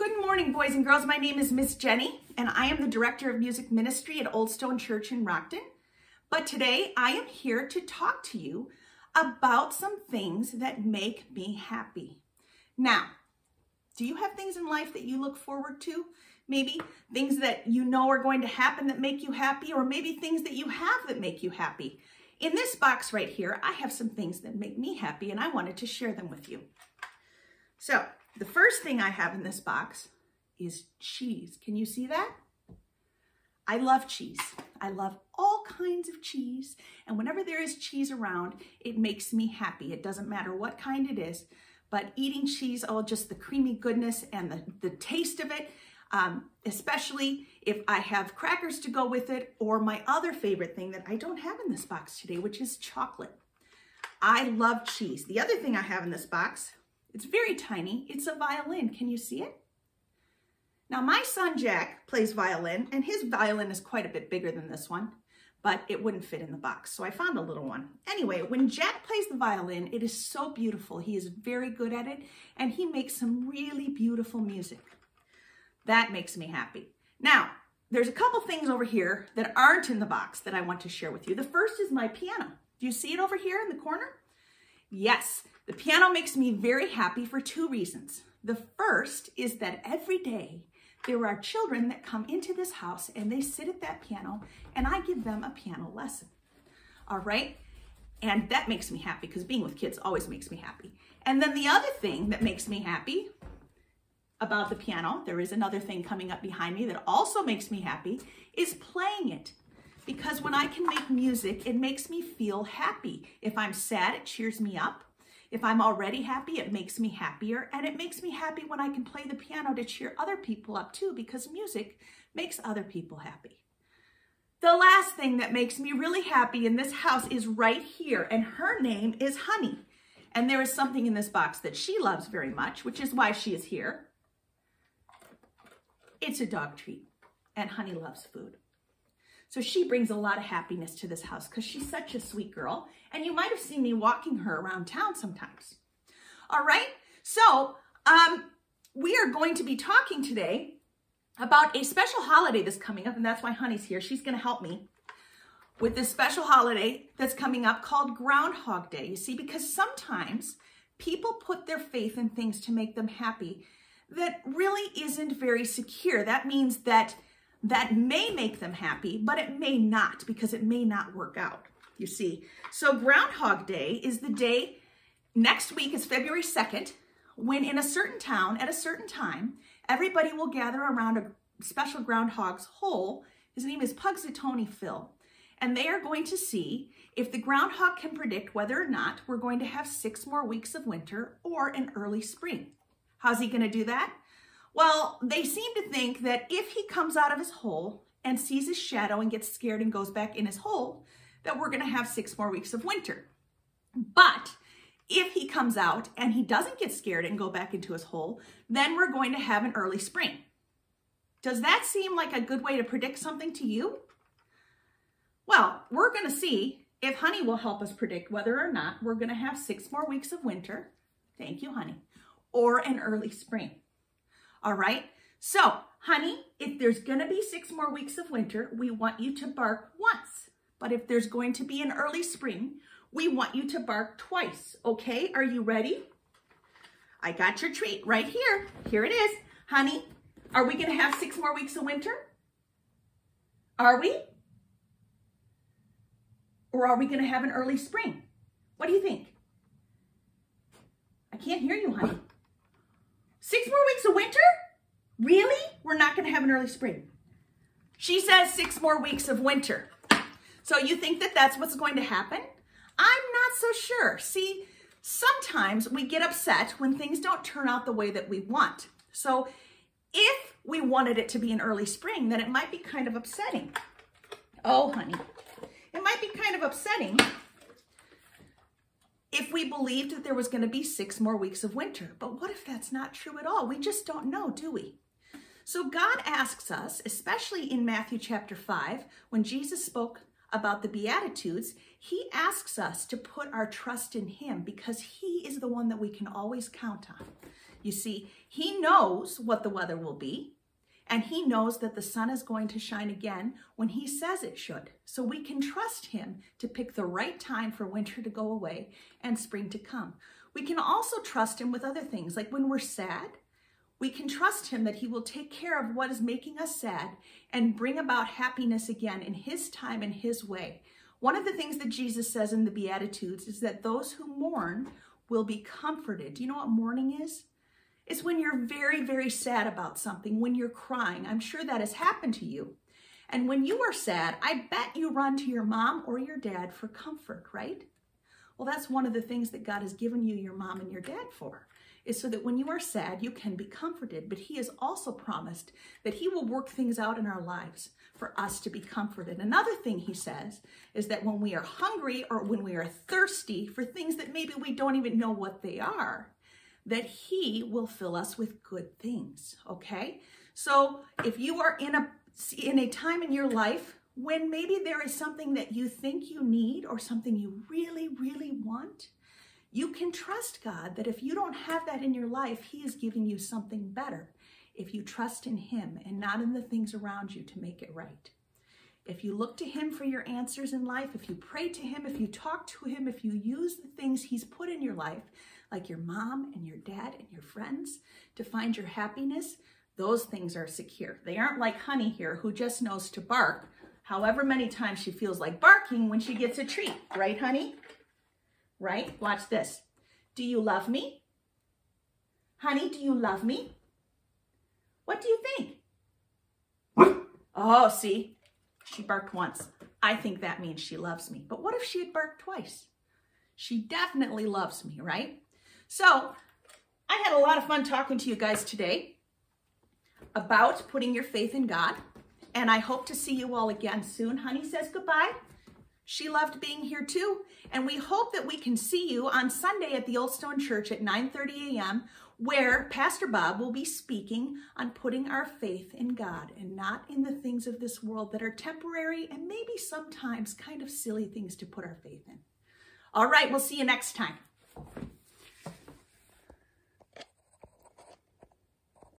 Good morning, boys and girls. My name is Miss Jenny, and I am the Director of Music Ministry at Old Stone Church in Rockton. But today I am here to talk to you about some things that make me happy. Now, do you have things in life that you look forward to? Maybe things that you know are going to happen that make you happy, or maybe things that you have that make you happy. In this box right here, I have some things that make me happy, and I wanted to share them with you. So, the first thing I have in this box is cheese. Can you see that? I love cheese. I love all kinds of cheese. And whenever there is cheese around, it makes me happy. It doesn't matter what kind it is, but eating cheese, oh, just the creamy goodness and the taste of it, especially if I have crackers to go with it, or my other favorite thing that I don't have in this box today, which is chocolate. I love cheese. The other thing I have in this box, it's very tiny. It's a violin. Can you see it? Now, my son Jack plays violin, and his violin is quite a bit bigger than this one, but it wouldn't fit in the box, so I found a little one. Anyway, when Jack plays the violin, it is so beautiful. He is very good at it, and he makes some really beautiful music. That makes me happy. Now, there's a couple things over here that aren't in the box that I want to share with you. The first is my piano. Do you see it over here in the corner? Yes, the piano makes me very happy for two reasons. The first is that every day there are children that come into this house and they sit at that piano and I give them a piano lesson. All right? And that makes me happy because being with kids always makes me happy. And then the other thing that makes me happy about the piano, there is another thing coming up behind me that also makes me happy, is playing it. Because when I can make music, it makes me feel happy. If I'm sad, it cheers me up. If I'm already happy, it makes me happier. And it makes me happy when I can play the piano to cheer other people up too, because music makes other people happy. The last thing that makes me really happy in this house is right here, and her name is Honey. And there is something in this box that she loves very much, which is why she is here. It's a dog treat, and Honey loves food. So she brings a lot of happiness to this house because she's such a sweet girl. And you might have seen me walking her around town sometimes. All right, so we are going to be talking today about a special holiday that's coming up, and that's why Honey's here. She's going to help me with this special holiday that's coming up called Groundhog Day. You see, because sometimes people put their faith in things to make them happy that really isn't very secure. That means that may make them happy, but it may not, because it may not work out, you see. So Groundhog Day is the day, next week is February 2nd, when in a certain town at a certain time, everybody will gather around a special groundhog's hole. His name is Pugsatony Phil. And they are going to see if the groundhog can predict whether or not we're going to have 6 more weeks of winter or an early spring. How's he going to do that? Well, they seem to think that if he comes out of his hole and sees his shadow and gets scared and goes back in his hole, that we're going to have 6 more weeks of winter. But if he comes out and he doesn't get scared and go back into his hole, then we're going to have an early spring. Does that seem like a good way to predict something to you? Well, we're going to see if Honey will help us predict whether or not we're going to have 6 more weeks of winter. Thank you, Honey. Or an early spring. All right, so Honey, if there's gonna be 6 more weeks of winter, we want you to bark once. But if there's going to be an early spring, we want you to bark twice, okay? Are you ready? I got your treat right here. Here it is. Honey, are we gonna have 6 more weeks of winter? Are we? Or are we gonna have an early spring? What do you think? I can't hear you, Honey. 6 more weeks of winter? Really? We're not going to have an early spring. She says 6 more weeks of winter. So you think that that's what's going to happen? I'm not so sure. See, sometimes we get upset when things don't turn out the way that we want. So if we wanted it to be an early spring, then it might be kind of upsetting. Oh, Honey, it might be kind of upsetting if we believed that there was going to be 6 more weeks of winter. But what if that's not true at all? We just don't know, do we? So God asks us, especially in Matthew chapter 5, when Jesus spoke about the Beatitudes, he asks us to put our trust in him because he is the one that we can always count on. You see, he knows what the weather will be, and he knows that the sun is going to shine again when he says it should. So we can trust him to pick the right time for winter to go away and spring to come. We can also trust him with other things, like when we're sad, we can trust him that he will take care of what is making us sad and bring about happiness again in his time and his way. One of the things that Jesus says in the Beatitudes is that those who mourn will be comforted. Do you know what mourning is? It's when you're very, very sad about something, when you're crying. I'm sure that has happened to you. And when you are sad, I bet you run to your mom or your dad for comfort, right? Well, that's one of the things that God has given you your mom and your dad for, is so that when you are sad, you can be comforted. But he has also promised that he will work things out in our lives for us to be comforted. Another thing he says is that when we are hungry or when we are thirsty for things that maybe we don't even know what they are, that he will fill us with good things, okay? So if you are in a time in your life when maybe there is something that you think you need or something you really, really want, you can trust God that if you don't have that in your life, he is giving you something better if you trust in him and not in the things around you to make it right. If you look to him for your answers in life, if you pray to him, if you talk to him, if you use the things he's put in your life, like your mom and your dad and your friends, to find your happiness, those things are secure. They aren't like Honey here, who just knows to bark however many times she feels like barking when she gets a treat. Right, Honey? Right? Watch this. Do you love me? Honey, do you love me? What do you think? Oh, see? She barked once. I think that means she loves me. But what if she had barked twice? She definitely loves me, right? So I had a lot of fun talking to you guys today about putting your faith in God. And I hope to see you all again soon. Honey says goodbye. She loved being here too. And we hope that we can see you on Sunday at the Old Stone Church at 9:30 a.m. where Pastor Bob will be speaking on putting our faith in God and not in the things of this world that are temporary and maybe sometimes kind of silly things to put our faith in. All right, we'll see you next time.